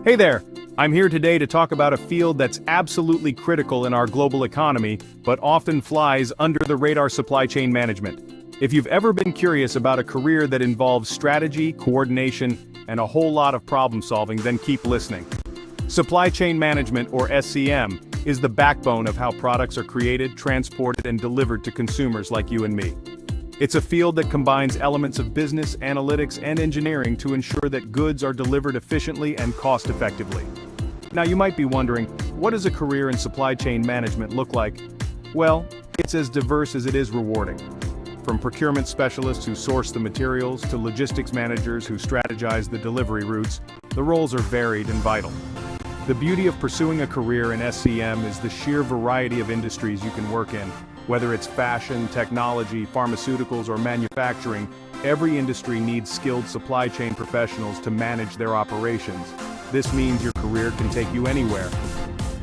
Hey there! I'm here today to talk about a field that's absolutely critical in our global economy, but often flies under the radar: supply chain management. If you've ever been curious about a career that involves strategy, coordination, and a whole lot of problem solving, then keep listening. Supply chain management, or SCM, is the backbone of how products are created, transported, and delivered to consumers like you and me. It's a field that combines elements of business, analytics, and engineering to ensure that goods are delivered efficiently and cost-effectively. Now you might be wondering, what does a career in supply chain management look like? Well, it's as diverse as it is rewarding. From procurement specialists who source the materials to logistics managers who strategize the delivery routes, the roles are varied and vital. The beauty of pursuing a career in SCM is the sheer variety of industries you can work in. Whether it's fashion, technology, pharmaceuticals, or manufacturing, every industry needs skilled supply chain professionals to manage their operations. This means your career can take you anywhere.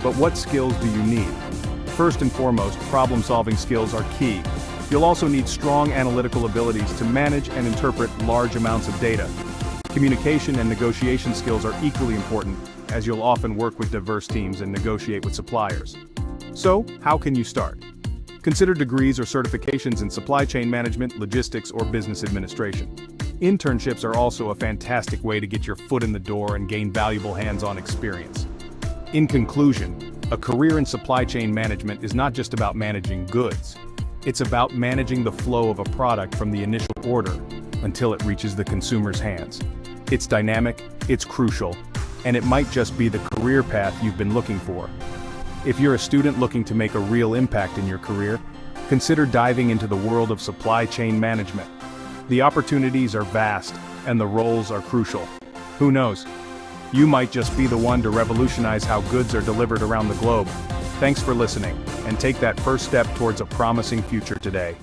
But what skills do you need? First and foremost, problem-solving skills are key. You'll also need strong analytical abilities to manage and interpret large amounts of data. Communication and negotiation skills are equally important, as you'll often work with diverse teams and negotiate with suppliers. So, how can you start? Consider degrees or certifications in supply chain management, logistics, or business administration. Internships are also a fantastic way to get your foot in the door and gain valuable hands-on experience. In conclusion, a career in supply chain management is not just about managing goods. It's about managing the flow of a product from the initial order until it reaches the consumer's hands. It's dynamic, it's crucial, and it might just be the career path you've been looking for. If you're a student looking to make a real impact in your career, consider diving into the world of supply chain management. The opportunities are vast, and the roles are crucial. Who knows? You might just be the one to revolutionize how goods are delivered around the globe. Thanks for listening, and take that first step towards a promising future today.